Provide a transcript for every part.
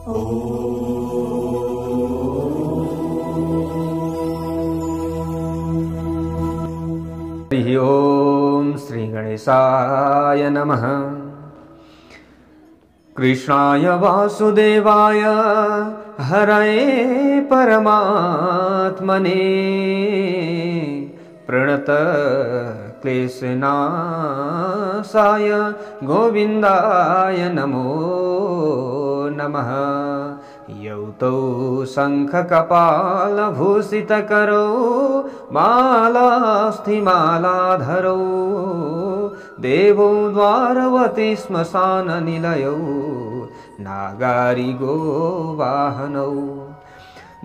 हरि ओम श्री गणेशाय नमः। कृष्णाय वासुदेवाय हरये परमात्मने प्रणत क्लेशनाशाय गोविन्दाय नमो नमः। यौ तौ शङ्खकपालभूषितकरौ मालास्थिमालाधरौ देवो द्वारवती श्मशाननिलयौ नागारिगो वाहनौ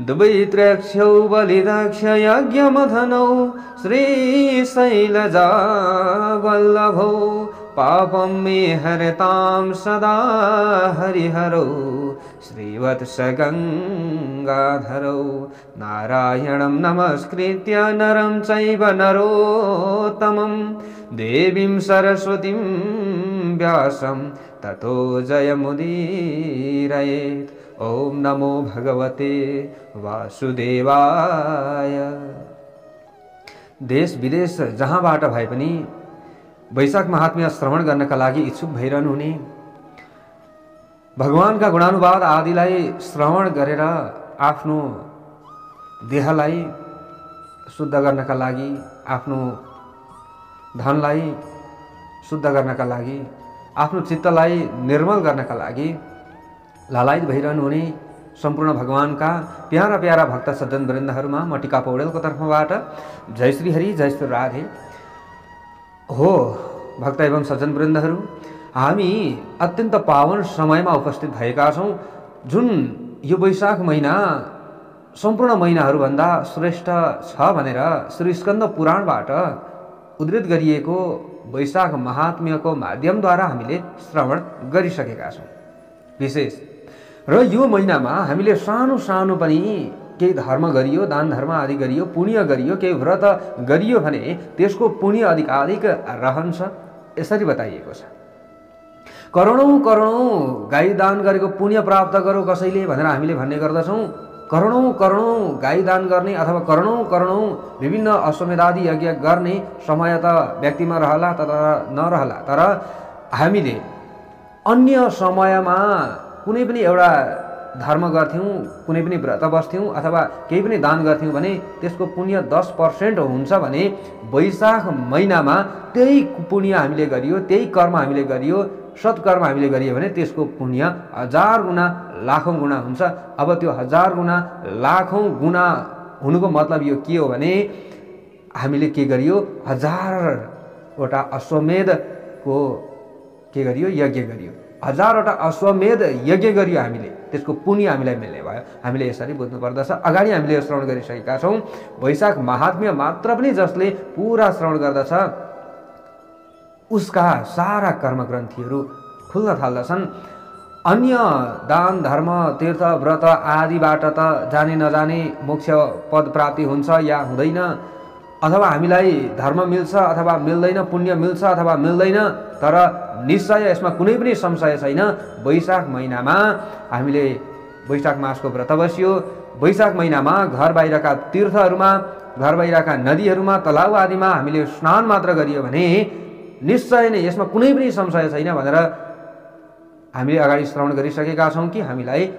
द्वैत्रक्षौ बलिदक्ष यज्ञमथनौ श्रीशैलजावल्लभौ पापं मे हरतां सदा हरिहरौ श्रीवत्सगङ्गाधरौ नारायणं नमस्कृत्य नरं चैव नरोत्तमं देवीं सरस्वतीं व्यासं ततो जयमुदीरयेत्। ओम नमो भगवते वासुदेवाय। देश विदेश जहाँबाट भए पनि वैशाख महात्म्य श्रवण गर्नका लागि इच्छुक भइरहनुहुने, भगवानका गुणानुवाद आदिलाई श्रवण गरेर आफ्नो देहलाई शुद्ध गर्नका लागि, आफ्नो धनलाई शुद्ध गर्नका लागि, आफ्नो चित्तलाई निर्मल गर्नका लागि लालायित भइरहनुहुने सम्पूर्ण भगवानका प्यारा प्यारा भक्त सज्जन वृन्दहरूमा म टिका पौडेलको तर्फबाट जय श्री हरि जय श्री राधे हो। भक्त एवं सज्जन वृन्दहरू, हामी अत्यन्त पावन समयमा उपस्थित भएका छौँ, जुन यो वैशाख महिना सम्पूर्ण महिनाहरूभन्दा श्रेष्ठ छ भनेर श्री स्कन्द पुराणबाट उद्धृत गरिएको वैशाख महात्म्यको माध्यमद्वारा हामीले श्रवण गरिसकेका छौँ। विशेष र यो महिनामा हामीले सानो सानो पनि केही धर्म गरियो, दान धर्म आदि गरियो, पुण्य गरियो, केही व्रत गरियो भने त्यसको पुण्य अधिकाधिक रहन्छ, यसरी बताइएको छ। करोडौं करोडौं गाई दान गरेको पुण्य प्राप्त गरौँ कसैले भनेर हामीले भन्ने गर्दछौँ। करोडौं करोडौं गाई दान गर्ने अथवा करोडौं करोडौं विभिन्न अश्वमेधादि यज्ञ गर्ने समय त व्यक्तिमा रहला तर नरहला, तर हामीले अन्य समयमा कुनै पनि एउटा धर्म गर्थ्यौँ, कुनै पनि व्रत बस्थ्यौँ अथवा केही पनि दान गर्थ्यौँ भने त्यसको पुण्य 10% हुन्छ भने वैशाख महिनामा त्यही पुण्य हामीले गरियो, त्यही कर्म हामीले गरियो, सत्कर्म हामीले गरियो भने त्यसको पुण्य 1000 गुणा लाखौं गुणा हुन्छ। अब त्यो 1000 गुणा लाखौं गुणा हुनुको मतलब यो के हो भने हामीले के गरियो, 1000वटा अश्वमेधको के गरियो, यज्ञ गरियो, 1000वटा अश्वमेध यज्ञ गरियो हामीले, त्यसको पुण्य हामीलाई मिल्ने भयो। हामीले यसरी बुझ्नु पर्दछ। अगाडि हामीले यो श्रवण गरिसकेका छौँ। वैशाख महात्म्य मात्र पनि जसले पुरा श्रवण गर्दछ उसका सारा कर्मग्रन्थीहरू खुल्न थाल्दछन्। अन्य दान धर्म तीर्थ व्रत आदिबाट त जाने नजाने मोक्ष पद प्राप्ति हुन्छ या हुँदैन, अथवा हामीलाई धर्म मिल्छ अथवा मिल्दैन, पुण्य मिल्छ अथवा मिल्दैन, तर निश्चय यसमा कुनै पनि संशय छैन। वैशाख महिनामा हामीले वैशाख मासको व्रत बस्यो, वैशाख महिनामा घर बाहिरका तीर्थहरूमा, घर बाहिरका नदीहरूमा, तलाउ आदिमा हामीले स्नान मात्र गरियो भने निश्चय नै यसमा कुनै पनि संशय छैन भनेर हामीले अगाडि श्रवण गरिसकेका छौँ कि हामीलाई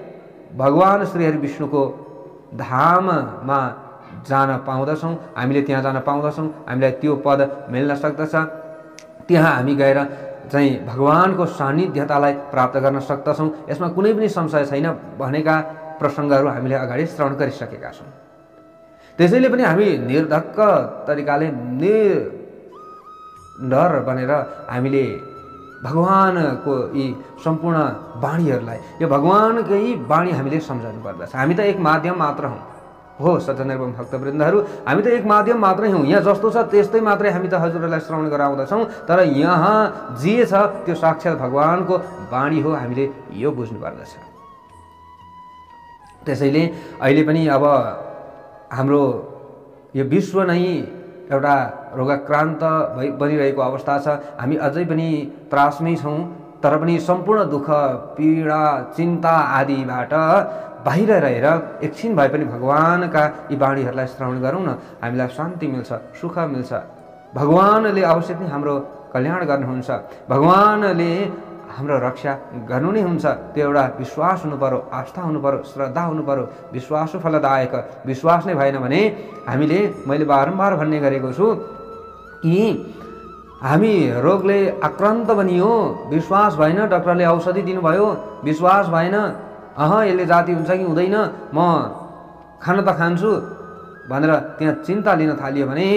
भगवान श्रीहरि विष्णुको धाममा जान पाउँदछौँ, हामीले त्यहाँ जान पाउँदछौँ, हामीलाई त्यो पद मिल्न सक्दछ। त्यहाँ हामी गएर चाहिँ भगवानको सान्निध्यतालाई प्राप्त गर्न सक्दछौँ, यसमा कुनै पनि संशय छैन भनेका प्रसङ्गहरू हामीले अगाडि श्रवण गरिसकेका छौँ। त्यसैले पनि हामी निर्धक्क तरिकाले निडर बनेर हामीले भगवानको यी सम्पूर्ण वाणीहरूलाई, यो भगवानकै वाणी हामीले सम्झनु पर्दछ। हामी त एक माध्यम मात्र हौँ हो सज्जन एवं भक्तवृन्दहरू, हामी त एक माध्यम मात्रै हौँ। यहाँ जस्तो छ त्यस्तै मात्रै हामी त हजुरहरूलाई श्रवण गराउँदछौँ, तर यहाँ जे छ त्यो साक्षात् भगवानको वाणी हो, हामीले यो बुझ्नु पर्दछ। त्यसैले अहिले पनि अब हाम्रो यो विश्व नै एउटा रोगाक्रान्त बनिरहेको अवस्था छ। हामी अझै पनि त्रासमै छौँ। तर पनि सम्पूर्ण दुःख पीडा चिन्ता आदिबाट बाहिर रहेर एकछिन भए पनि भगवानका यी बाणीहरूलाई श्रवण गरौँ न, हामीलाई शान्ति मिल्छ, सुख मिल्छ। भगवानले अवश्य पनि हाम्रो कल्याण गर्नुहुन्छ, भगवानले हाम्रो रक्षा गर्नु नै हुन्छ। त्यो एउटा विश्वास हुनु पर्यो, आस्था हुनु पर्यो, श्रद्धा हुनु पर्यो। विश्वास फलदायक, विश्वास नै भएन भने हामीले, मैले बारम्बार भन्ने गरेको छु कि हामी रोगले आक्रान्त बनियो, विश्वास भएन, डाक्टरले औषधि दिनुभयो, विश्वास भएन, यसले जाती हुन्छ कि हुँदैन, म खान त खान्छु भनेर त्यहाँ चिन्ता लिन थालियो भने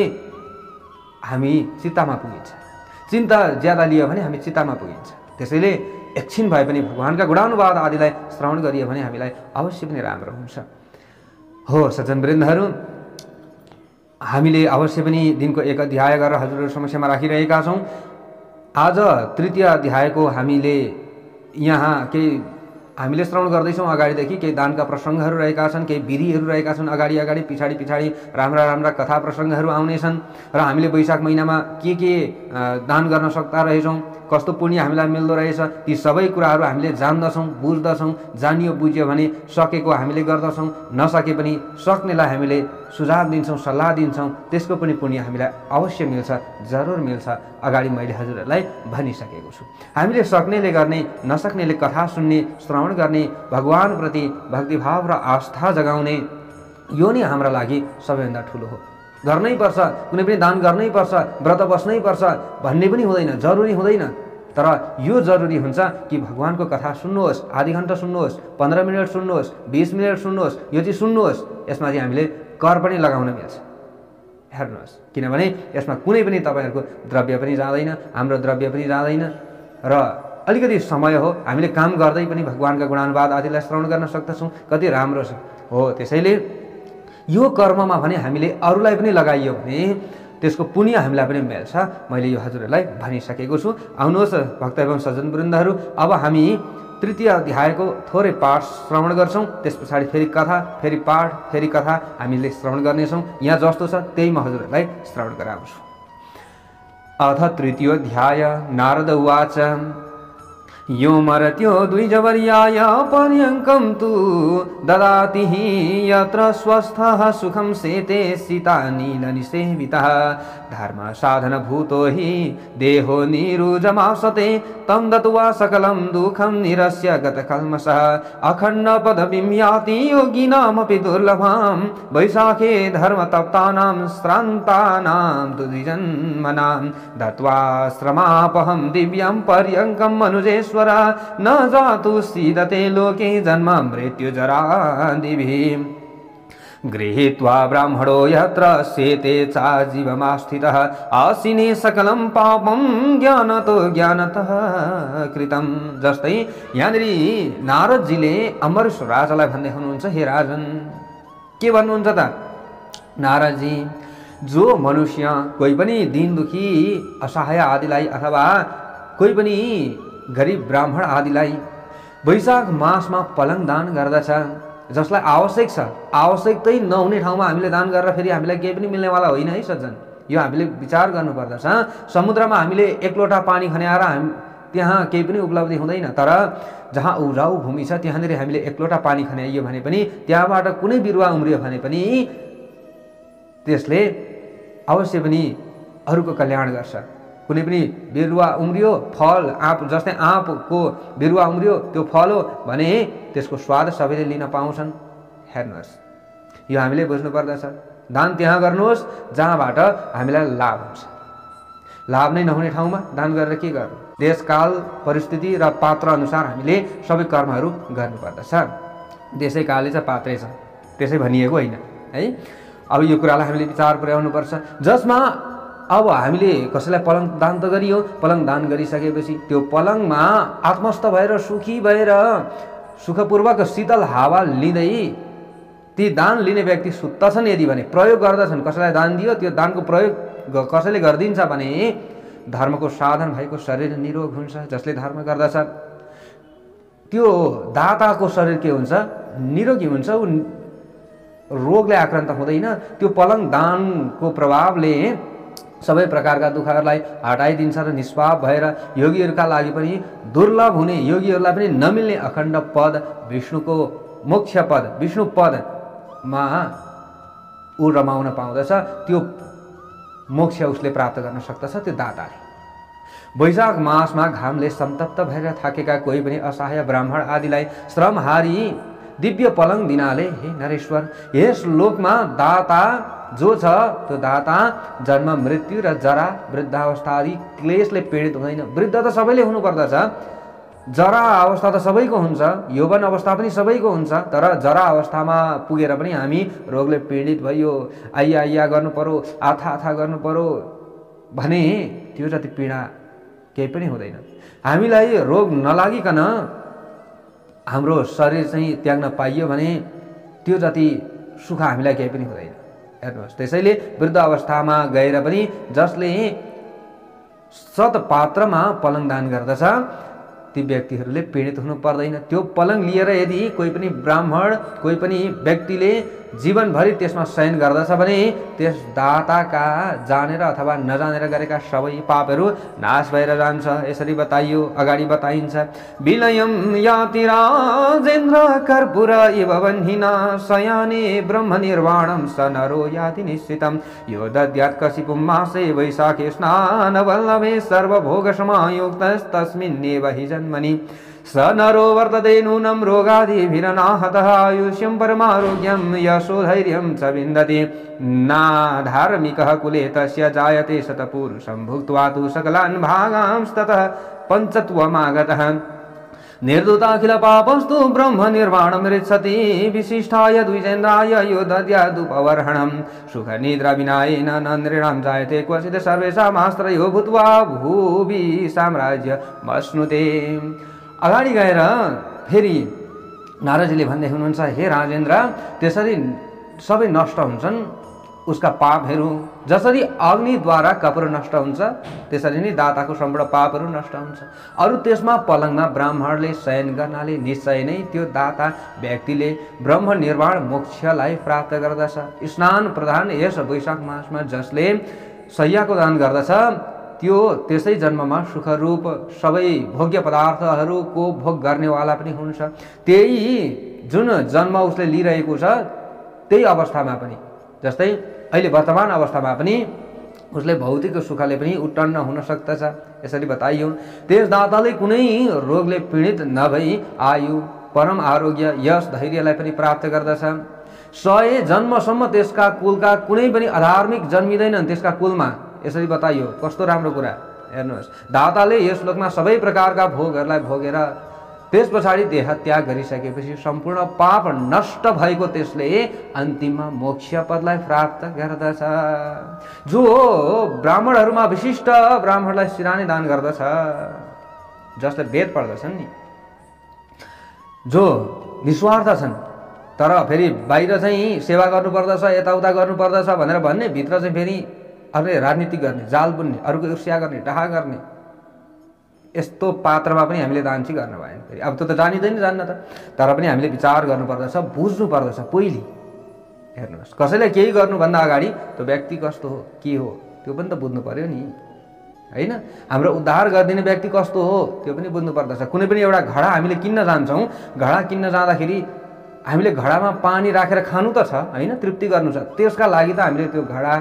हामी चित्तामा पुगिन्छ। चिन्ता ज्यादा लियो भने हामी चित्तामा पुगिन्छ। त्यसैले एकछिन भए पनि भगवानका गुणानुवाद आदिलाई श्रवण गरियो भने हामीलाई अवश्य पनि राम्रो हुन्छ। हो सज्जनवृन्दहरू, हामीले अवश्य पनि दिनको एक अध्याय गरेर हजुरहरू समक्षमा राखिरहेका छौँ। आज तृतीय अध्यायको हामीले यहाँ केही हामीले श्रवण गर्दैछौँ। अगाडिदेखि केही दानका प्रसङ्गहरू रहेका छन्, केही विधिहरू रहेका छन्, अगाडि अगाडि पछाडि पछाडि राम्रा राम्रा कथा प्रसङ्गहरू आउनेछन् र हामीले वैशाख महिनामा के दान गर्न सक्दा रहेछौँ, कस्तो पुण्य हामीलाई मिल्दो रहेछ, ती सबै कुराहरू हामीले जान्दछौँ, बुझ्दछौँ। जानियो बुझ्यो भने सकेको हामीले गर्दछौँ, नसके पनि सक्नेलाई हामीले सुझाव दिन्छौँ, सल्लाह दिन्छौँ, त्यसको पनि पुण्य हामीलाई अवश्य मिल्छ, जरुर मिल्छ। अगाडि मैले हजुरहरूलाई भनिसकेको छु। हामीले सक्नेले गर्ने, नसक्नेले कथा सुन्ने, श्रवण गर्ने, भगवानप्रति भक्तिभाव र आस्था जगाउने, यो नै हाम्रा लागि सबैभन्दा ठुलो हो। गर्नै पर्छ, कुनै पनि दान गर्नै पर्छ, व्रत बस्नै पर्छ भन्ने पनि हुँदैन, जरुरी हुँदैन। तर यो जरुरी हुन्छ कि भगवानको कथा सुन्नुहोस्, आधी घन्टा सुन्नुहोस्, 15 मिनट सुन्नुहोस्, 20 मिनट सुन्नुहोस्, यो चाहिँ सुन्नुहोस्। यसमा चाहिँ हामीले कर पनि लगाउन मिल्छ। हेर्नुहोस्, किनभने यसमा कुनै पनि तपाईँहरूको द्रव्य पनि जाँदैन, हाम्रो द्रव्य पनि जाँदैन र अलिकति समय हो। हामीले काम गर्दै पनि भगवानका गुणानुवाद आदिलाई श्रवण गर्न सक्दछौँ, कति राम्रो छ। हो त्यसैले यो कर्ममा भने हामीले अरूलाई पनि लगाइयो भने त्यसको पुण्य हामीलाई पनि मिल्छ। मैले यो हजुरहरूलाई भनिसकेको छु। आउनुहोस् भक्त एवं सज्जनवृन्दहरू, अब हामी तृतीय अध्यायको थोरै पाठ श्रवण गर्छौँ। त्यस पछाडि फेरि कथा, फेरि पाठ, फेरि कथा हामीले श्रवण गर्नेछौँ। यहाँ जस्तो छ त्यही म हजुरहरूलाई श्रवण गराउँछु। अथ तृतीयोऽध्याय। नारद उवाच यो मर्त्यो द्विजवर्याय पर्यङ्कं तु ददाति यत्र स्वस्थः सुखं सेते सीतानीलनिसेवितः धर्म साधनभूतो हि देहो निरुजमासते तं दत्वा सकलं दुःखं निरस्य गतकल्मषः अखण्डपदवीं याति योगिनामपि दुर्लभां वैशाखे धर्मतप्तानां श्रान्तानां तु द्विजन्मनां दत्वा श्रमापहं दिव्यं पर्यङ्कं मनुजेश्वर न जातु सीदते लोके जन्म मृत्युजरादिभिः गृहीत्वा ब्राह्मणो यत्र सेते चाजीवमास्थितः आसीने सकलं पापं ज्ञानतो ज्ञानतः कृतं। जस्तै यहाँनिर नारदजीले अम्बरीश राजालाई भन्दै हुनुहुन्छ, हे राजन, के भन्नुहुन्छ त? नारदजी, जो मनुष्य कोही पनि दीन दुखी असहाय आदिलाई अथवा कोही पनि गरिब ब्राह्मण आदिलाई वैशाख मासमा पलङ दान गर्दछ, जसलाई आवश्यक छ, आवश्यकतै नहुने ठाउँमा हामीले दान गरेर फेरि हामीलाई केही पनि मिल्नेवाला होइन है सज्जन। यो हामीले विचार गर्नुपर्दछ। समुद्रमा हामीले एक लोटा पानी खन्याएर त्यहाँ केही पनि उपलब्धि हुँदैन, तर जहाँ उब्जाउ भूमि छ त्यहाँनिर हामीले एक लोटा पानी खन्याइयो भने पनि, त्यहाँबाट कुनै बिरुवा उम्रियो भने पनि त्यसले अवश्य पनि अरूको कल्याण गर्छ। कुनै पनि बिरुवा उम्रियो, फल आँप, जस्तै आँपको बिरुवा उम्रियो, त्यो फल हो भने त्यसको स्वाद सबैले लिन पाउँछन्। हेर्नुहोस्, यो हामीले बुझ्नुपर्दछ। दान त्यहाँ गर्नुहोस् जहाँबाट हामीलाई लाभ हुन्छ। लाभ नै नहुने ठाउँमा दान गरेर के गर्नु? देशकाल परिस्थिति र पात्र अनुसार हामीले सबै कर्महरू गर्नुपर्दछ। देशै कालै छ, पात्रै छ, त्यसै भनिएको होइन है। अब यो कुरालाई हामीले विचार पुर्याउनुपर्छ। जसमा अब हामीले कसैलाई पलङ दान त गरियो, पलङ दान गरिसकेपछि त्यो पलङमा आत्मस्थ भएर सुखी भएर सुखपूर्वक शीतल हावा लिँदै ती दान लिने व्यक्ति सुत्दछन् यदि भने, प्रयोग गर्दछन्, कसैलाई दान दियो, त्यो दानको प्रयोग कसैले गरिदिन्छ भने धर्मको साधन भएको शरीर निरोग हुन्छ। जसले धर्म गर्दछ त्यो दाताको शरीर के हुन्छ? निरोगी हुन्छ, ऊ रोगले आक्रान्त हुँदैन। त्यो पलङ दानको प्रभावले सबै प्रकारका दुःखहरूलाई हटाइदिन्छ र निष्पाप भएर योगीहरूका लागि पनि दुर्लभ हुने, योगीहरूलाई पनि नमिल्ने अखण्ड पद, विष्णुको मोक्ष पद, विष्णु पदमा ऊ रमाउन पाउँदछ। त्यो मोक्ष उसले प्राप्त गर्न सक्दछ त्यो दाताले। वैशाख मासमा घामले सन्तप्त भएर थाकेका कोही पनि असहाय ब्राह्मण आदिलाई श्रमहारी दिव्य पलङ दिनाले हे नरेश्वर, यस लोकमा दाता जो छ त्यो दाता जन्म, मृत्यु र जरा, वृद्धावस्था आदि क्लेशले पीडित हुँदैन। वृद्ध त सबैले हुनुपर्दछ, जरा अवस्था त सबैको हुन्छ, यौवन अवस्था पनि सबैको हुन्छ, तर जरा अवस्थामा पुगेर पनि हामी रोगले पीडित भइयो, आइया आइया गर्नु पर्यो, आथा आथा गर्नु पर्यो भने त्यो जति पीडा केही पनि हुँदैन। हामीलाई रोग नलागिकन हाम्रो शरीर चाहिँ त्याग्न पाइयो भने त्यो जति सुख हामीलाई केही पनि हुँदैन। हेर्नुहोस्, त्यसैले वृद्ध अवस्थामा गएर पनि जसले सतपात्रमा पलङ दान गर्दछ ती व्यक्तिहरूले पीडित हुनु पर्दैन। त्यो पलङ लिएर यदि कोही पनि ब्राह्मण, कोही पनि व्यक्तिले जीवनभरि त्यसमा शयन गर्दछ भने त्यस दाताका जानेर अथवा नजानेर गरेका सबै पापहरू नाश भएर जान्छ। यसरी बताइयो, अगाडि बताइन्छ। विलयम याति राजेन्द्र कर्पूर इव बन्हिना शयाने ब्रह्म निर्वाणम स नरो याति निश्चितम यो दद्यात् कशिपुं मासे वैशाखे स्नान वल्लभे सर्वभोग समायुक्तस्तस्मिन्नेव हि जन्मनि स नरो वर्तते नूनं रोगादिभिरनाहतः आयुष्यं परमारोग्यं यशो धैर्यं च विन्दति नाधार्मिकः कुले तस्य जायते शतपुरुषं भुक्त्वा तु सकलान् भागांस्ततः पञ्चत्वमागतः निर्दुताखिल पापस्तु ब्रह्म निर्वाणं ऋच्छति विशिष्टाय द्विजेन्द्राय यो दद्यादुपवर्हणं सुख निद्रा विनायेन न नृणां जायते क्वचित् सर्वेषामाश्रयो भूत्वा भूवि साम्राज्यमश्नुते। अगाडि गएर फेरि नारदजीले भन्दै हुनुहुन्छ, हे राजेन्द्र, त्यसरी सबै नष्ट हुन्छन् उसका पापहरू, जसरी अग्निद्वारा कपुर नष्ट हुन्छ त्यसरी नै दाताको सम्पूर्ण पापहरू नष्ट हुन्छ। अरू त्यसमा पलङमा ब्राह्मणले शयन गर्नाले निश्चय नै त्यो दाता व्यक्तिले ब्रह्म निर्वाण मोक्षलाई प्राप्त गर्दछ। स्नान प्रधान यस वैशाख मासमा जसले शय्याको दान गर्दछ त्यो त्यसै जन्ममा सुखरूप सबै भोग्य पदार्थहरूको भोग गर्नेवाला पनि हुन्छ। त्यही जुन जन्म उसले लिइरहेको छ त्यही अवस्थामा पनि, जस्तै अहिले वर्तमान अवस्थामा पनि उसले भौतिक सुखले पनि उत्पन्न हुन सक्दछ। यसरी बताइयो। त्यस दाताले कुनै रोगले पीडित नभई आयु, परम आरोग्य, यश, धैर्यलाई पनि प्राप्त गर्दछ। 100 जन्मसम्म त्यसका कुलका कुनै पनि अधार्मिक जन्मिँदैनन् त्यसका कुलमा। यसरी बताइयो। कस्तो राम्रो कुरा। हेर्नुहोस्, दाताले यस लोकमा सबै प्रकारका भोगहरूलाई भोगेर त्यस पछाडि देह त्याग गरिसकेपछि सम्पूर्ण पाप नष्ट भएको त्यसले अन्तिममा मोक्ष पदलाई प्राप्त गर्दछ। जो ब्राह्मणहरूमा विशिष्ट ब्राह्मणलाई सिरानी दान गर्दछ, जसले वेद पढ्दछन् नि, जो निस्वार्थ छन् तर फेरि बाहिर चाहिँ सेवा गर्नुपर्दछ, यताउता गर्नुपर्दछ भनेर भन्ने, भित्र चाहिँ फेरि अरूले राजनीति गर्ने, जाल बुन्ने, अरूको ईर्ष्या गर्ने, डाहा गर्ने, यस्तो पात्रमा पनि हामीले दान चाहिँ गर्न भएन। फेरि अब त्यो त जानिँदैन, जान्न त, तर पनि हामीले विचार गर्नुपर्दछ, बुझ्नु पर्दछ पहिले। हेर्नुहोस्, कसैलाई केही गर्नुभन्दा अगाडि त्यो व्यक्ति कस्तो हो, के हो त्यो पनि त बुझ्नु पर्यो नि, होइन? हाम्रो उद्धार गरिदिने व्यक्ति कस्तो हो त्यो पनि बुझ्नु पर्दछ। कुनै पनि एउटा घडा हामीले किन्न जान्छौँ, घडा किन्न जाँदाखेरि हामीले घडामा पानी राखेर खानु त छ, होइन? तृप्ति गर्नु छ, त्यसका लागि त हामीले त्यो घडा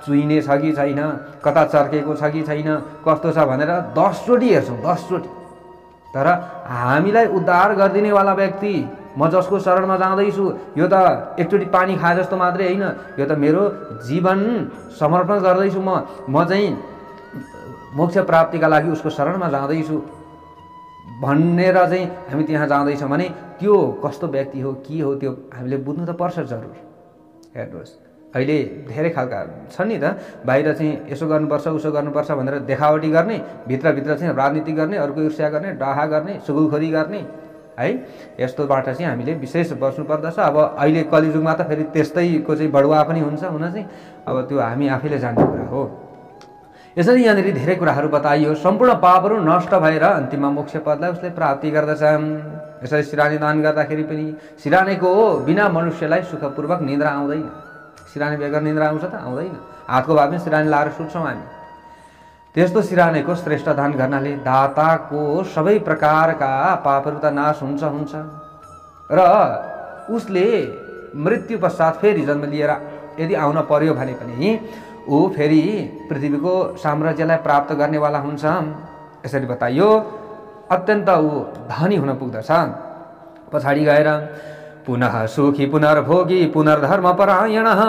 चुइने छ कि छैन, कता चर्केको छ कि छैन, कस्तो छ भनेर 10 चोटि हेर्छौँ, 10 चोटि। तर हामीलाई उद्धार गरिदिनेवाला व्यक्ति, म जसको शरणमा जाँदैछु, यो त एकचोटि पानी खाए जस्तो मात्रै होइन, यो त मेरो जीवन समर्पण गर्दैछु, म चाहिँ मोक्ष प्राप्तिका लागि उसको शरणमा जाँदैछु भनेर चाहिँ हामी त्यहाँ जाँदैछौँ भने त्यो कस्तो व्यक्ति हो, के हो त्यो हामीले बुझ्नु त पर्छ जरुर। हेर्नुहोस्, अहिले धेरै खालका छन् नि त, बाहिर चाहिँ यसो गर्नुपर्छ उसो गर्नुपर्छ भनेर देखावटी गर्ने, भित्रभित्र चाहिँ राजनीति गर्ने, अरूको ईर्ष्या गर्ने, डाहा गर्ने, सुगुलखोरी गर्ने, है? यस्तोबाट चाहिँ हामीले विशेष बस्नुपर्दछ। अब अहिले कलियुगमा त फेरि त्यस्तैको चाहिँ बढुवा पनि हुन्छ हुन चाहिँ, अब त्यो हामी आफैले जान्ने कुरा हो। यसरी यहाँनिर धेरै कुराहरू बताइयो। सम्पूर्ण पापहरू नष्ट भएर अन्तिममा मोक्ष पदलाई उसले प्राप्ति गर्दछ। यसरी सिरानी दान गर्दाखेरि पनि सिरानीको बिना मनुष्यलाई सुखपूर्वक निद्रा आउँदैन। सिरानी बेगर निन्द्रा आउँछ त? आउँदैन। हातको भागमा सिरानी लाएर सुत्छौँ हामी। त्यस्तो सिरानीको श्रेष्ठ दान गर्नाले दाताको सबै प्रकारका पापहरू त नाश हुन्छ र उसले मृत्यु पश्चात फेरि जन्म लिएर यदि आउन पर्यो भने पनि ऊ फेरि पृथ्वीको साम्राज्यलाई प्राप्त गर्नेवाला हुन्छ। यसरी बताइयो। अत्यन्त ऊ धनी हुन पुग्दछ। पछाडि गएर पुनः सुखी पुनर्भोगी पुनर्धर्मपरायणः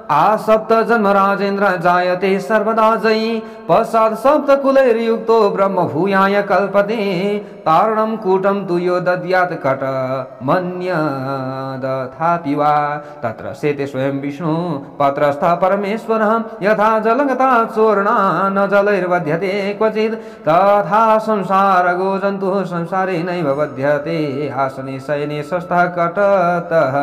आसप्त जन्म राजेन्द्र जायते सर्वदा जयी पश्चात् सप्त कुलैर्युक्तो ब्रह्म भूयाय कल्पते तारणं कूटं तु यो दद्यात् कट मन्यदथापि वा तत्र शेते स्वयं विष्णु पत्रस्थ परमेश्वरः यथा जलगता चूर्णा न जलैर्बध्यते क्वचित् तथा संसारगो जन्तुः संसारे नैव बध्यते आसने शयने स्वस्थः कटतः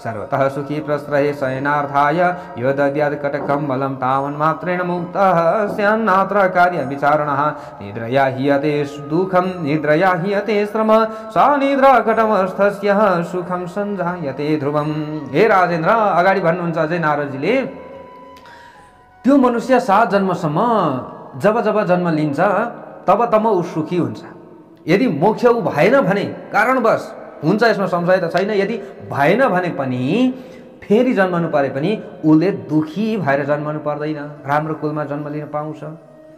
सर्वतः सुखी प्रस्रहे शयनार्थाय यो दद्यात् कटकम्बलं तावन्मात्रेण मुक्तः स्यान्नात्र कार्य विचारणः निद्रया हीयते दुःखं निद्रया हीयते श्रम सा निद्रा कटमस्थस्य सुखं सञ्जायते ध्रुवम्। हे राजेन्द्र, अगाडि भन्नुहुन्छ अझै नारदजीले, त्यो मनुष्य 7 जन्मसम्म जब जब जन्म लिन्छ तब ऊ सुखी हुन्छ। यदि मोक्ष ऊ भएन भने कारणवश हुन्छ, यसमा संशय त छैन। यदि भएन भने पनि फेरि जन्मनु परे पनि उसले दुखी भएर जन्मनु पर्दैन, राम्रो कुलमा जन्म लिन पाउँछ,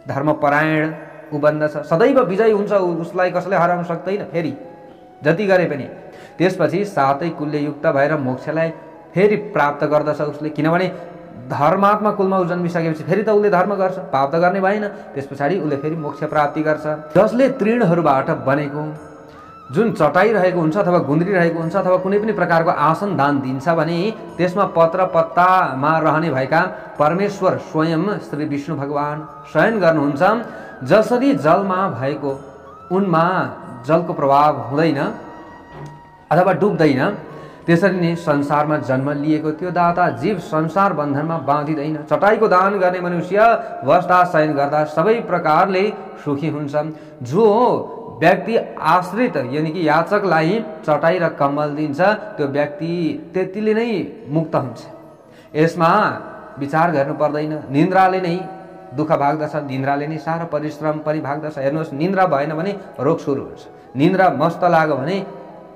धर्मपरायण ऊ बन्दछ, सदैव विजय हुन्छ, उसलाई कसैले हराउन सक्दैन फेरि जति गरे पनि। त्यसपछि 7 कुलले युक्त भएर मोक्षलाई फेरि प्राप्त गर्दछ उसले। किनभने धर्मात्मा कुलमा ऊ जन्मिसकेपछि फेरि त उसले धर्म गर्छ, पाप त गर्ने भएन। त्यस पछाडि उसले फेरि मोक्ष प्राप्ति गर्छ। जसले तृणहरूबाट बनेको जुन चटाई रहेको हुन्छ अथवा गुन्द्री रहेको हुन्छ अथवा कुनै पनि प्रकारको आसन दान दिन्छ भने त्यसमा पत्र पत्तामा रहने भएका परमेश्वर स्वयं श्री विष्णु भगवान शयन गर्नुहुन्छ। जसरी जलमा भएको उनमा जलको प्रभाव हुँदैन अथवा डुब्दैन, त्यसरी नै संसारमा जन्म लिएको त्यो दाता जीव संसार बन्धनमा बाँधिँदैन। चटाईको दान गर्ने मनुष्य बस्दा शयन गर्दा सबै प्रकारले सुखी हुन्छ। जो व्यक्ति आश्रित यानी कि याचकलाई चटाई र कम्बल दिन्छ त्यो व्यक्ति त्यतिले नै मुक्त हुन्छ। यसमा विचार गर्नु पर्दैन। निन्द्राले नै दुःख भाग्दछ, निन्द्राले नै सारा परिश्रम पनि भाग्दछ। हेर्नुहोस्, निन्द्रा भएन भने रोग सुरु हुन्छ। निन्द्रा मस्त लाग्यो भने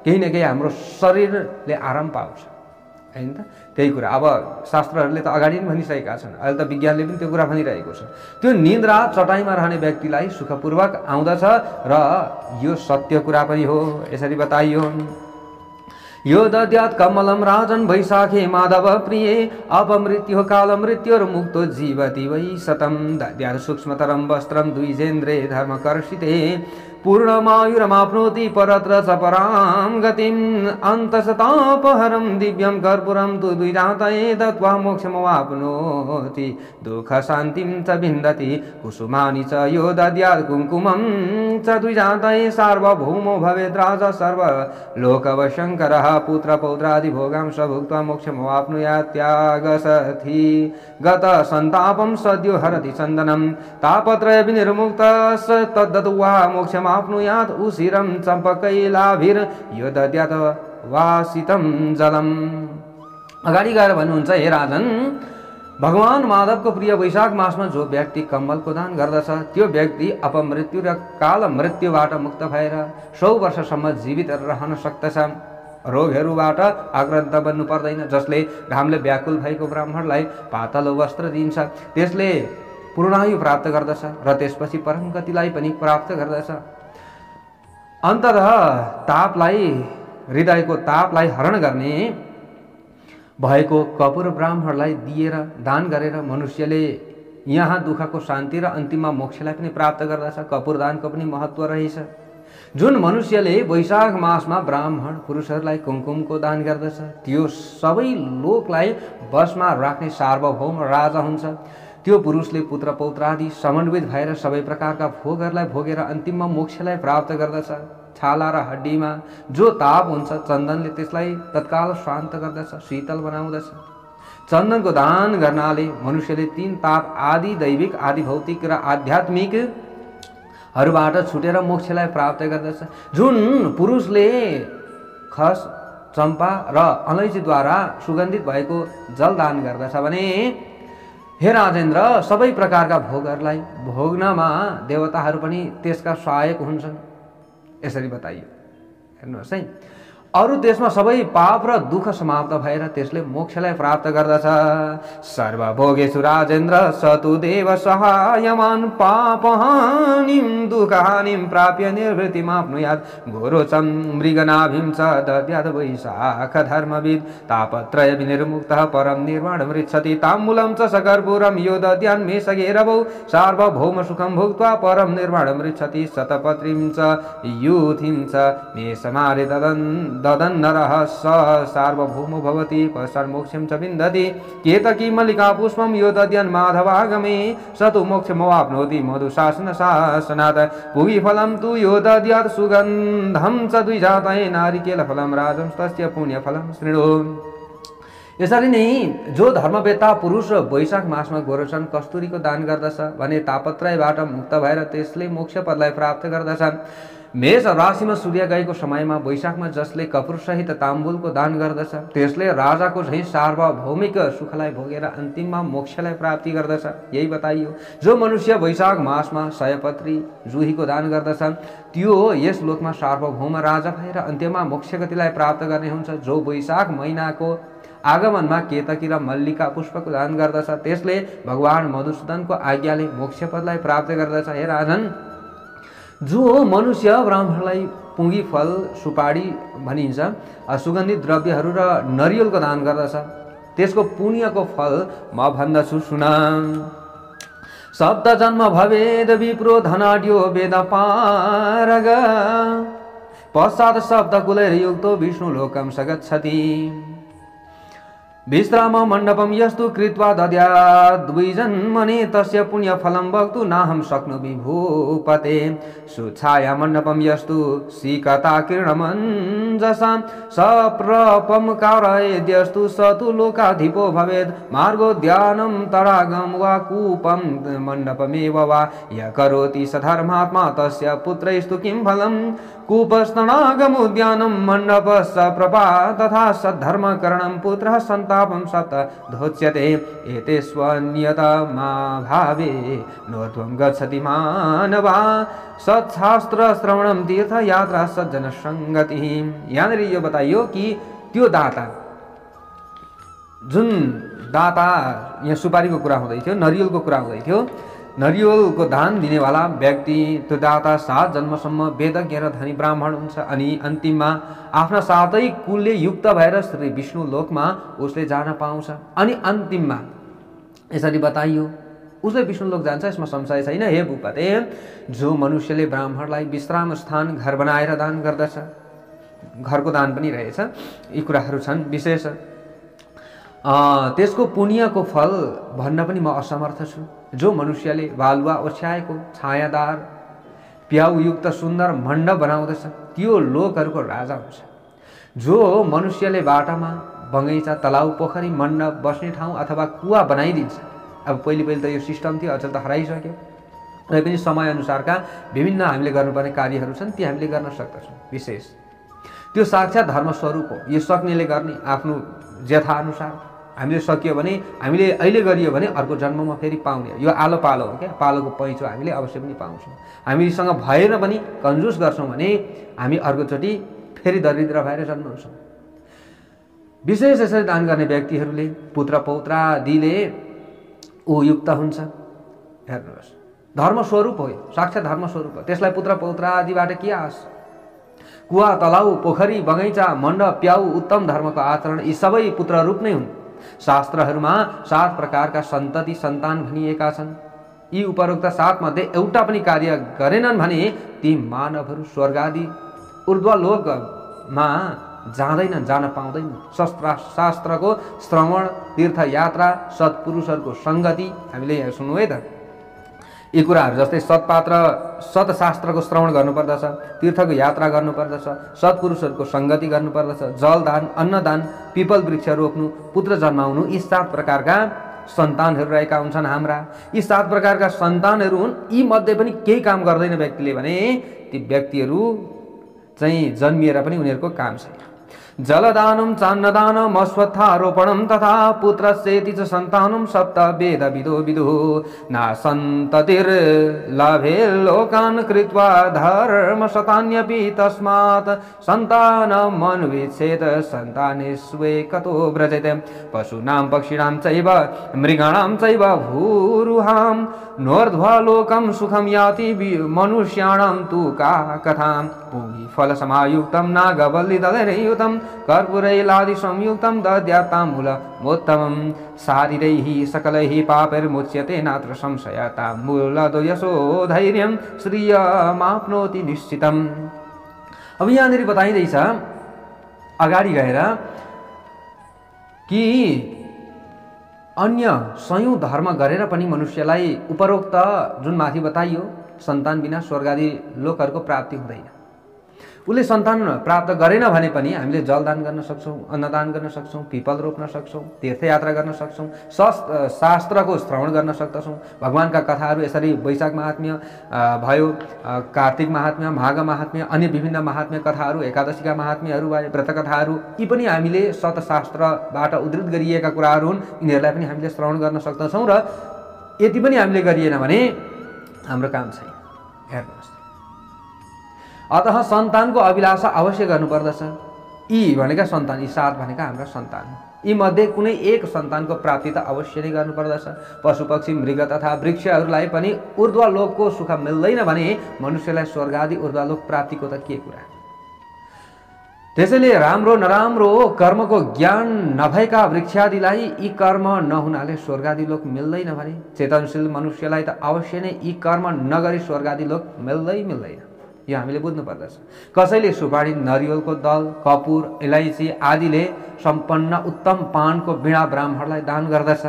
केही न केही हाम्रो शरीरले आराम पाउँछ, हैन त? त्यही कुरा अब शास्त्रहरूले त अगाडि नै भनिसकेका छन्, अहिले त विज्ञानले पनि त्यो कुरा भनिरहेको छ। त्यो निन्द्रा चटाईमा रहने व्यक्तिलाई सुखपूर्वक आउँदछ र यो सत्य कुरा पनि हो। यसरी बताइयो। यो दद्यात् कमलं राजन् वैशाखे माधव प्रिये अपमृत्युः कालमृत्युर्मुक्तो जीवति वै शतं दद्यात् सूक्ष्मतरं वस्त्रं द्विजेन्द्रे धर्मकर्षिते पूर्णमायुरमाप्नोति परत्र च परां गतिम् अन्तशतापहरं दिव्यं कर्पूरं तु द्विजातये दत्त्वा मोक्षमवाप्नोति दुःखशान्तिं च विन्दति कुसुमानि च यो दद्यात् कुङ्कुमं च द्विजातये सार्वभौमो भवेद् राजा सर्वलोकवशङ्करः पुत्रपौत्रादिभोगांश भुक्त्वा मोक्षमवाप्नुयात् त्यागसथि गतसन्तापं सद्यो हरति चन्दनं तापत्रय विनिर्मुक्तः तद्दत्त्वा मोक्षम् आप्नुयात् उशिरं चम्पकैलाभिर् यो दद्यात् वासितं जलम्। अगाडि गएर भन्नुहुन्छ, हे राजन, भगवान माधवको प्रिय वैशाख मासमा जो व्यक्ति कम्बलको दान गर्दछ त्यो व्यक्ति अपमृत्यु र काल मृत्युबाट मुक्त भएर 100 वर्षसम्म जीवित रहन सक्दछ। रोगहरूबाट आक्रान्त बन्नु पर्दैन। जसले घामले व्याकुल भएको ब्राह्मणलाई पातलो वस्त्र दिन्छ त्यसले पूर्णायु प्राप्त गर्दछ र त्यसपछि परम गतिलाई पनि प्राप्त गर्दछ। अन्ततः तापलाई, हृदयको तापलाई हरण गर्ने भएको कपूर ब्राह्मणलाई दिएर दान गरेर मनुष्यले यहाँ दुःखको शान्ति र अन्तिममा मोक्षलाई पनि प्राप्त गर्दछ। कपूर दानको पनि महत्त्व रहेछ। जुन मनुष्यले वैशाख मासमा ब्राह्मण पुरुषहरूलाई कुमकुमको दान गर्दछ त्यो सबै लोकलाई बसमा राख्ने सार्वभौम राजा हुन्छ। त्यो पुरुषले पुत्र पौत्रादि समन्वित भएर सबै प्रकारका भोगहरूलाई भोगेर अन्तिममा मोक्षलाई प्राप्त गर्दछ। छाला र हड्डीमा जो ताप हुन्छ चन्दनले त्यसलाई तत्काल शान्त गर्दछ, शीतल बनाउँदछ। चन्दनको दान गर्नाले मनुष्यले 3 ताप आदि दैविक आदि भौतिक र आध्यात्मिक हरूबाट छुटेर मोक्षलाई प्राप्त गर्दछ। जुन पुरुषले खस चम्पा र अलैँचीद्वारा सुगन्धित भएको जल दान गर्दछ भने हे राजेन्द्र, सबै प्रकारका भोगहरूलाई भोग्नमा देवताहरू पनि त्यसका सहायक हुन्छन्। यसरी बताइयो। हेर्नुहोस् है, अरु देशमा सबै पाप र दुःख समाप्त भएर त्यसले मोक्षलाई प्राप्त गर्दछ। सर्वभोगेषु राजेन्द्र सतु देव सहायमान पापहानिं दुःखहानिं प्राप्य निर्वृत्तिमाप्नुयात्। घोरोचं मृगनाभिं च दद्यात् वैशाख धर्मविद् तापत्रय विनिर्मुक्तः परं निर्वाणमृच्छति। ताम्बूलं च सकर्पूरं यो दद्यान् मेषगेरवौ सार्वभौम सुखं भुक्त्वा परं निर्वाणमृच्छति। शतपत्रीं च यूथिं च मेषमारे ददन्नरः स सार्वभौमो भवति पश्चान्मोक्षं च विन्दति। केतकी मल्लिका पुष्पं यो दद्यान् माधवागमे स तु मोक्षमवाप्नोति मधुशासन शासनात्। पुगीफलं तु यो दद्यात् सुगन्धं च द्विजातये नारिकेलफलं राजं तस्य पुण्यफलं शृणु। यसरी नै जो धर्मवेत्ता पुरुष वैशाख मासमा गोरचन कस्तुरीको दान गर्दछ भने तापत्रयबाट मुक्त भएर त्यसले मोक्ष पदलाई प्राप्त गर्दछ। मेष राशिमा सूर्य गएको समयमा वैशाखमा जसले कपूर सहित ताम्बुलको दान गर्दछ त्यसले राजाको झैं सार्वभौमिक सुखलाई भोगेर अन्तिममा मोक्षलाई प्राप्ति गर्दछ। यही बताइयो। जो मनुष्य वैशाख मासमा सयपत्री जुहीको दान गर्दछ त्यो यस लोकमा सार्वभौम राजा भएर अन्त्यमा मोक्ष गतिलाई प्राप्त गर्ने हुन्छ। जो वैशाख महिनाको आगमनमा केतकी र मल्लिका पुष्पको दान गर्दछ त्यसले भगवान मधुसूदनको आज्ञाले मोक्ष पदलाई प्राप्त गर्दछ। हे राजन, जो मनुष्य ब्राह्मणलाई पुँगी फल सुपारी भनिन्छ सुगन्धित द्रव्यहरू र नरिवलको दान गर्दछ त्यसको पुण्यको फल म भन्दछु सुन। सप्त जन्म भवेद विप्रो धनाढ्यो वेद पारग पश्चात् सप्त कुलैर्युक्तो विष्णु लोकं स गच्छति। विश्राम मण्डपं यस्तु कृत्वा दद्यात् द्विजन्मने तस्य पुण्यफलं वक्तु नाहं शक्नोमि भूपते। सुछाया मण्डपं यस्तु सीकताकीर्णमञ्जसां सप्रपं कारयेद्यस्तु स तु लोकाधिपो भवेत्। मार्गोद्यानं तडागं वा कूपं मण्डपमेव वा य करोति स धर्मात्मा तस्य पुत्रैस्तु किं फलम्। कूपस्तडागमुद्यानं मण्डपश्च प्रपा तथा सद्धर्मकरणं पुत्रः सन्तापं सप्त धोच्यते। एते स्वनियतमा भावे नोत्वं गच्छति मानवा सत्शास्त्र श्रवणं तीर्थयात्रा सज्जन संगति। यहाँनिर यो बताइयो कि त्यो दाता, जुन दाता यहाँ सुपारीको कुरा हुँदै थियो, नरिवलको कुरा हुँदै थियो, नरिवलको दान दिनेवाला व्यक्ति त्यो दाता 7 जन्मसम्म वेदज्ञ र धनी ब्राह्मण हुन्छ अनि अन्तिममा आफ्ना सातै कुलले युक्त भएर श्री विष्णु लोकमा उसले जान पाउँछ। अनि अन्तिममा यसरी बताइयो उसले विष्णु लोक जान्छ, यसमा संशय छैन। हे भूपते, जो मनुष्यले ब्राह्मणलाई विश्राम स्थान घर बनाएर दान गर्दछ, घरको दान पनि रहेछ, यी कुराहरू छन् विशेष, त्यसको पुण्यको फल भन्न पनि म असमर्थ छु। जो मनुष्यले बालुवा ओछ्याएको छायादार प्याउयुक्त सुन्दर मण्डप बनाउँदछ त्यो लोकहरूको राजा हुन्छ। जो मनुष्यले बाटामा बगैँचा तलाउ पोखरी मण्डप बस्ने ठाउँ अथवा कुवा बनाइदिन्छ, अब पहिले त यो सिस्टम थियो, अचेल त हराइसक्यो, र पनि समयअनुसारका विभिन्न हामीले गर्नुपर्ने कार्यहरू छन् ती हामीले गर्न सक्दछौँ। विशेष त्यो साक्षात् धर्म स्वरूप हो। यो सक्नेले गर्ने आफ्नो यथाअनुसार हामीले सकियो भने, हामीले अहिले गरियो भने अर्को जन्ममा फेरि पाउने। यो आलो पालो हो क्या, पालोको पैँचो हामीले अवश्य पनि पाउँछौँ। हामीसँग भएर पनि कन्जुस गर्छौँ भने हामी अर्कोचोटि फेरि दरिद्र भएर जन्माउँछौँ। विशेष यसरी दान गर्ने व्यक्तिहरूले पुत्र पौत्रादिले ऊ युक्त हुन्छ। हेर्नुहोस्, धर्म स्वरूप हो, साक्षात् धर्म स्वरूप हो। त्यसलाई पुत्र पौत्रादिबाट के आश? कुवा तलाउ पोखरी बगैँचा मण्डप प्याउ उत्तम धर्मको आचरण यी सबै पुत्र रूप नै हुन्। शास्त्रहरूमा 7 प्रकारका सन्तति सन्तान भनिएका छन्। यी उपरोक्त 7 मध्ये एउटा पनि कार्य गरेनन् भने ती मानवहरू स्वर्ग आदि ऊर्ध्वलोकमा जाँदैनन्, जान पाउँदैनन्। शास्त्रको श्रवण, तीर्थयात्रा, सत्पुरुषहरूको सङ्गति हामीले यहाँ सुन्नु है त। यी कुराहरू जस्तै सत्पात्र सत्शास्त्रको श्रवण गर्नुपर्दछ, तीर्थको यात्रा गर्नुपर्दछ, सत्पुरुषहरूको सङ्गति गर्नुपर्दछ, जलदान, अन्नदान, पिपल वृक्ष रोप्नु, पुत्र जन्माउनु, यी 7 प्रकारका सन्तानहरू रहेका हुन्छन् हाम्रा। यी 7 प्रकारका सन्तानहरू हुन्। यी मध्ये पनि केही काम गर्दैन व्यक्तिले भने ती व्यक्तिहरू चाहिँ जन्मिएर पनि उनीहरूको काम छैन। जलदानं चान्नदानम् अश्वत्थारोपणं तथा पुत्रस्येति च सन्तानं सप्त वेद विदो विदुः न सन्ततिर्लभे लोकान् कृत्वा धर्मशतान्यपि तस्मात् सन्तानमन्विच्छेत् सन्तानेष्वे कतो व्रजेते पशूनां पक्षिणां चैव मृगाणां चैव भूरुहां नोर्ध्वलोकं सुखं याति मनुष्याणां तु का कथां पूगीफलसमायुक्तं नागवल्लीदलैर्युतं कर्पूरैलादिसंयुक्तं दद्यात्ताम्बूलमोत्तमं शारीरैः सकलैः पापैर्मुच्यते नात्र संशयः ताम्बूलतो यशो धैर्यं श्रियमाप्नोति निश्चितम्। अब यहाँनिर बताइँदैछ अगाडि गएर कि अन्य सयौं धर्म गरेर पनि मनुष्यलाई उपरोक्त जुन माथि बताइयो सन्तान बिना स्वर्गादि लोकहरूको प्राप्ति हुँदैन। उसले सन्तान प्राप्त गरेन भने पनि हामीले जलदान गर्न सक्छौँ, अन्नदान गर्न सक्छौँ, पिपल रोप्न सक्छौँ, तीर्थयात्रा गर्न सक्छौँ, शास्त्रको श्रवण गर्न सक्दछौँ। भगवानका कथाहरू यसरी वैशाख महात्म्य भयो, कार्तिक महात्म्य, माघ महात्म्य, अन्य विभिन्न महात्म्य कथाहरू, एकादशीका महात्म्यहरू भए, व्रत कथाहरू, यी पनि हामीले सतशास्त्रबाट उद्धृत गरिएका कुराहरू हुन्। यिनीहरूलाई पनि हामीले श्रवण गर्न सक्दछौँ र यति पनि हामीले गरिएन भने हाम्रो काम छैन। हेर्नुहोस्, अतः सन्तानको अभिलाषा अवश्य गर्नुपर्दछ। यी भनेका सन्तान, यी 7 भनेका हाम्रा सन्तान, यी मध्ये कुनै एक सन्तानको प्राप्ति त अवश्य नै गर्नुपर्दछ। पशु पक्षी मृग तथा वृक्षहरूलाई पनि ऊर्ध्वलोकको सुख मिल्दैन भने मनुष्यलाई स्वर्ग आदि ऊर्ध्वलोक प्राप्तिको त के कुरा। त्यसैले राम्रो नराम्रो कर्मको ज्ञान नभएका वृक्षादिलाई यी कर्म नहुनाले स्वर्गादि लोक मिल्दैन भने चेतनशील मनुष्यलाई त अवश्य नै यी कर्म नगरी स्वर्गादि लोक मिल्दैन। यो हामीले बुझ्नु पर्दछ। कसैले सुपारी, नरिवलको दल, कपुर, इलायची आदिले सम्पन्न उत्तम पानको बिडा ब्राह्मणलाई दान गर्दछ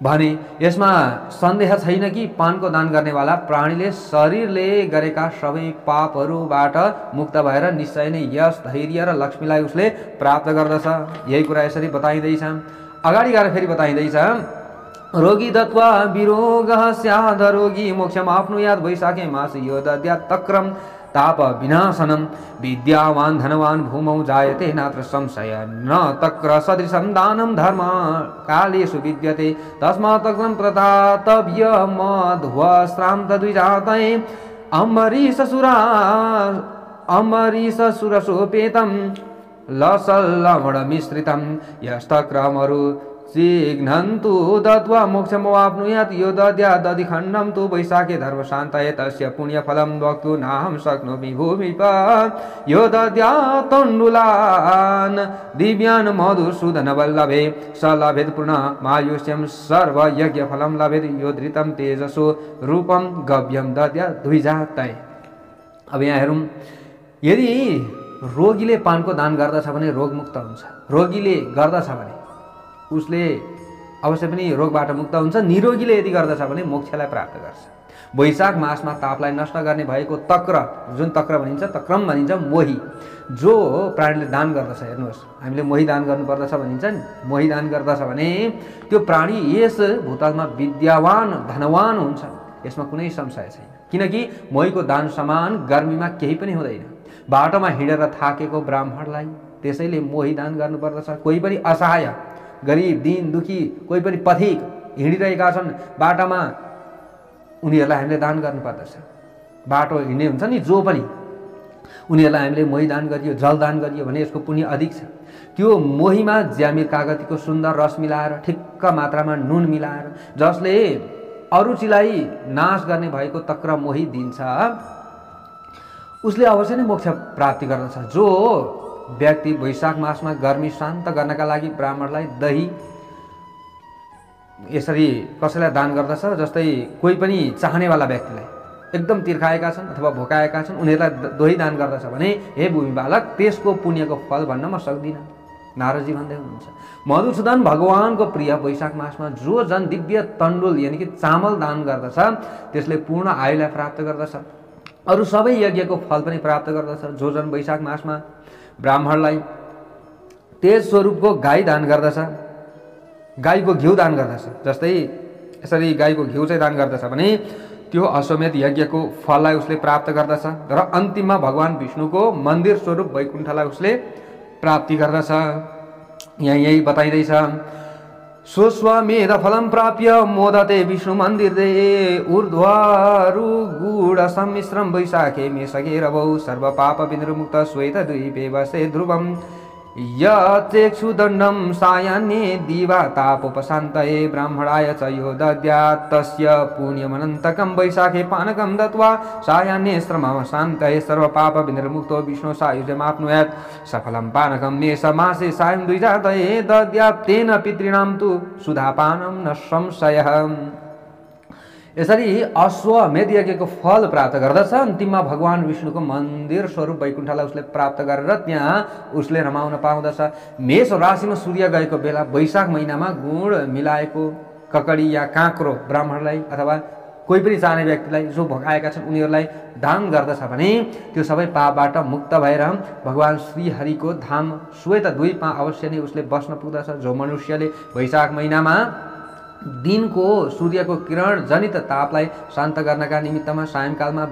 भने यसमा सन्देह छैन कि पानको दान गर्नेवाला प्राणीले शरीरले गरेका सबै पापहरूबाट मुक्त भएर निश्चय नै यश, धैर्य र लक्ष्मीलाई उसले प्राप्त गर्दछ। यही कुरा यसरी बताइँदैछ। अगाडि गएर फेरि बताइँदैछ, रोगी दत्वा विरोगः स्याद रोगी मोक्षम आप्नुयात् वैशाखे मास यो दद्यात् तक्रम ताप विनाशनम विद्यावान धनवान भूमौ जायते नात्र संशय न तक्र सदृशं दानं धर्म कालेषु विद्यते तस्मात् तक्रं प्रतातव्य मध्वस्रां तद्विजातये अमरीशसुरसोपेतं लसल्लवणमिश्रितं यस्तक्रमरु चिघ्नन्तु दत्वा मोक्षमवाप्नुयात् यो दद्यादधिखण्डं तु वैशाखे धर्मशान्तये तस्य पुण्यफलं वक्तुं नाहं शक्नोमि भूमिप यो दद्यात्तण्डुलान् दिव्यान् मधुसूदनवल्लभे स लभेत् पूर्णमायुष्यं सर्वयज्ञफलं लभेत् यो धृतं तेजसो रूपं गव्यं दद्यात् द्विजातये। अब यहाँ हेरौँ, यदि रोगीले पानको दान गर्दछ भने रोगमुक्त हुन्छ। रोगीले गर्दछ भने उसले अवश्य पनि रोगबाट मुक्त हुन्छ। निरोगीले यदि गर्दछ भने मोक्षलाई प्राप्त गर्छ। वैशाख मासमा तापलाई नष्ट गर्ने भएको तक्र, जुन तक्र भनिन्छ, तक्रम भनिन्छ, मोही जो प्राणीले दान गर्दछ। हेर्नुहोस्, हामीले मोही दान गर्नुपर्दछ भनिन्छ नि। मोही दान गर्दछ भने त्यो प्राणी यस भूतलमा विद्यावान धनवान हुन्छ, यसमा कुनै संशय छैन। किनकि मोहीको दान समान गर्मीमा केही पनि हुँदैन। बाटोमा हिँडेर थाकेको ब्राह्मणलाई त्यसैले मोही दान गर्नुपर्दछ। कोही पनि असहाय, गरिब, दीन दुखी, कोही पनि पथिक हिँडिरहेका छन् बाटामा, उनीहरूलाई हामीले दान गर्नुपर्दछ। बाटो हिँड्ने हुन्छ नि जो पनि, उनीहरूलाई हामीले मोही दान गरियो, जल दान गरियो भने यसको पुण्य अधिक छ। त्यो मोहीमा ज्यामिर कागतीको सुन्दर रस मिलाएर, ठिक्क मात्रामा नुन मिलाएर, जसले अरुचिलाई नाश गर्ने भएको तक्र मोही दिन्छ, उसले अवश्य नै मोक्ष प्राप्ति गर्दछ। जो व्यक्ति वैशाख मासमा गर्मी शान्त गर्नका लागि ब्राह्मणलाई दही यसरी कसैलाई दान गर्दछ, जस्तै कोही पनि चाहनेवाला व्यक्तिलाई एकदम तिर्खाएका छन् अथवा भोकाएका छन्, उनीहरूलाई दही दान गर्दछ भने हे भूमि बालक, त्यसको पुण्यको फल भन्न म सक्दिनँ। नारदजी भन्दै हुनुहुन्छ, मधुसूदन भगवानको प्रिय वैशाख मासमा जो जन दिव्य तण्डुल यानि कि चामल दान गर्दछ त्यसले पूर्ण आयुलाई प्राप्त गर्दछ, अरू सबै यज्ञको फल पनि प्राप्त गर्दछ। जो जन वैशाख मासमा ब्राह्मणलाई तेज स्वरूपको गाई दान गर्दछ, गाईको घिउ दान गर्दछ, जस्तै यसरी गाईको घिउ चाहिँ दान गर्दछ भने त्यो अश्वमेध यज्ञको फललाई उसले प्राप्त गर्दछ र अन्तिममा भगवान विष्णुको मन्दिर स्वरूप वैकुण्ठलाई उसले प्राप्ति गर्दछ। यही बताइँदैछ, स्वस्वमेध फलम प्राप्य मोदते विष्णु मन्दिरे ऊर्ध्वरुगुड सम्मिश्रम वैशाखे मेषगे रवौ सर्व पाप विनिर्मुक्त श्वेत द्वीपे वसे ध्रुवम् यचेक्षुदण्डं सायान्ये दिवा तापोपशान्तये ब्राह्मणाय च यो दद्यात् तस्य पुण्यमनन्तकं वैशाखे पानकं दत्त्वा सायान्ये श्रमशान्तये सर्वपाप विनिर्मुक्तो विष्णु सायुज्यमाप्नुयात् सफलं पानकं मेषमासे सायं द्विजातये दद्यात् तेन पितॄणां तु सुधापानं न संशयः। यसरी अश्वमेध यज्ञको फल प्राप्त गर्दछ। अन्तिममा भगवान विष्णुको मन्दिर स्वरूप वैकुण्ठलाई उसले प्राप्त गरेर त्यहाँ उसले रमाउन पाउँदछ। मेष राशिमा सूर्य गएको बेला वैशाख महिनामा गुड मिलाएको ककडी या काँक्रो ब्राह्मणलाई अथवा कोही पनि जाने व्यक्तिलाई जो भगाएका छन् उनीहरूलाई दान गर्दछ भने त्यो सबै पापबाट मुक्त भएर भगवान श्रीहरिको धाम श्वेत द्वीपमा अवश्य नै उसले बस्न पुग्दछ। जो मनुष्यले वैशाख महिनामा दिनको सूर्यको किरण जनित तापलाई शान्त गर्नका निमित्तमा सायंकालमा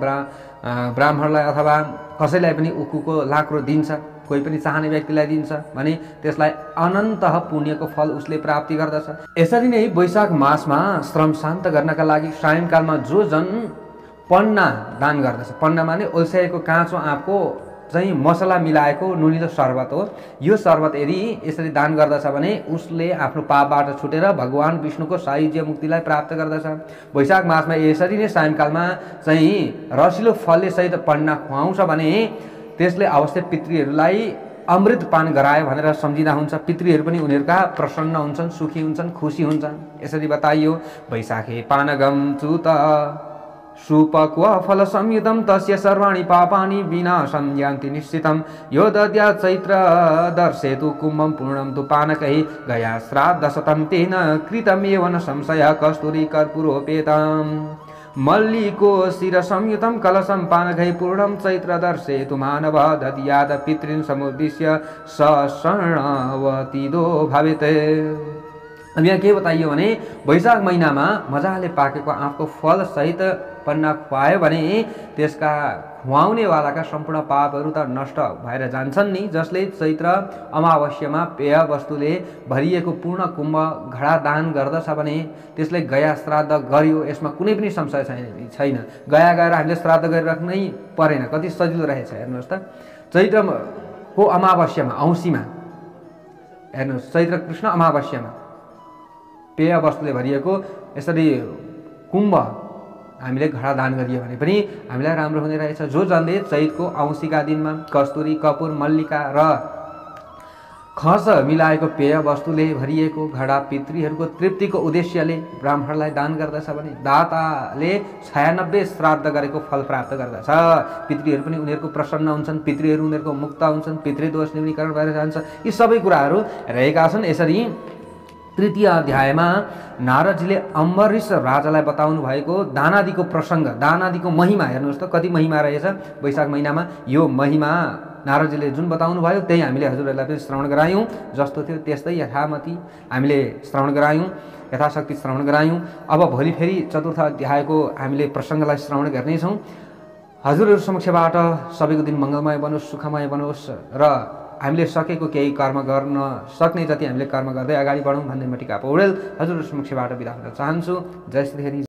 ब्राह्मणलाई अथवा कसैलाई पनि उखुको लाक्रो दिन्छ, कोही पनि चाहने व्यक्तिलाई दिन्छ भने त्यसलाई अनन्त पुण्यको फल उसले प्राप्ति गर्दछ। यसरी नै वैशाख मासमा श्रम शान्त गर्नका लागि सायंकालमा जो जन पन्ना दान गर्दछ, पन्ना माने ओल्स्याएको काँचो आँपको चाहिँ मसला मिलाएको नुनिलो शरबत हो। यो शरबत यदि यसरी दान गर्दछ भने उसले आफ्नो पापबाट छुटेर भगवान विष्णुको सायुज्य मुक्तिलाई प्राप्त गर्दछ। वैशाख मासमा यसरी नै सायंकालमा चाहिँ रसिलो फलले सहित पन्ना खुवाउँछ भने त्यसले अवश्य पितृहरूलाई अमृत पान गरायो भनेर सम्झिँदा हुन्छ। पितृहरू पनि उनीहरूका प्रसन्न हुन्छन्, सुखी हुन्छन्, खुसी हुन्छन्। यसरी बताइयो, वैशाखे पानगम चुत सुपक्व फल संयुतम तस्य सर्वाणि पापानि विनाशं यान्ति निश्चितम् यो दद्यात् चैत्र दर्शेतु कुम्भं पूर्णं तु पानकैः गया श्राद्धशतं तेन कृतमेव न संशयः कस्तूरी कर्पूरोपेतम् मल्लिको शिर संयुतं कलशं पानकैः पूर्णं चैत्र दर्शेतु मानव दद्यात् पितॄन् समुद्दिश्य शरणवतिदो भवेत्। अब यहाँ के बताइयो भने वैशाख महिनामा मजाले पाकेको आँपको फल सहित पन्ना खुवायो भने त्यसका खुवाउनेवालाका सम्पूर्ण पापहरू त नष्ट भएर जान्छन् नि। जसले चैत्र अमावस्यामा पेय वस्तुले भरिएको पूर्ण कुम्भ घडा दान गर्दछ भने त्यसले गया श्राद्ध गर्यो, यसमा कुनै पनि संशय छैन। गया गएर हामीले श्राद्ध गरिराख्नै परेन, कति सजिलो रहेछ हेर्नुहोस् त। चैत्रको अमावस्यामा औँसीमा हेर्नुहोस्, चैत्र कृष्ण अमावस्यामा पेय वस्तुले भरिएको यसरी कुम्भ हामीले घडा दान गरियो भने पनि हामीलाई राम्रो हुने रहेछ। जो जनले चैतको औँसीका दिनमा कस्तुरी, कपुर, मल्लिका र खस मिलाएको पेय वस्तुले भरिएको घडा पितृहरूको तृप्तिको उद्देश्यले ब्राह्मणलाई दान गर्दछ भने दाताले 96 श्राद्ध गरेको फल प्राप्त गर्दछ। पितृहरू पनि उनीहरूको प्रसन्न हुन्छन्, पितृहरू उनीहरूको मुक्त हुन्छन्, पितृदोष निवारण भएर जान्छ। यी सबै कुराहरू रहेका छन्। यसरी तृतीय अध्यायमा नारदजीले अम्बरीश राजालाई बताउनु भएको दानादिको प्रसङ्ग, दानादिको महिमा हेर्नुहोस् त कति महिमा रहेछ वैशाख महिनामा। यो महिमा नारदजीले जुन बताउनु भयो त्यही हामीले हजुरहरूलाई पनि श्रवण गरायौँ। जस्तो थियो त्यस्तै यथामति हामीले श्रवण गरायौँ, यथाशक्ति श्रवण गरायौँ। अब भोलि फेरि चतुर्थ अध्यायको हामीले प्रसङ्गलाई श्रवण गर्नेछौँ। हजुरहरू समक्षबाट सबैको दिन मङ्गलमय बनोस्, सुखमय बनोस् र हामीले सकेको केही कर्म गर्न सक्ने जति हामीले कर्म गर्दै अगाडि बढौँ भन्ने म टिका पौडेल हजुरहरू समक्षबाट बिदा हुन चाहन्छु। जय श्री हरि।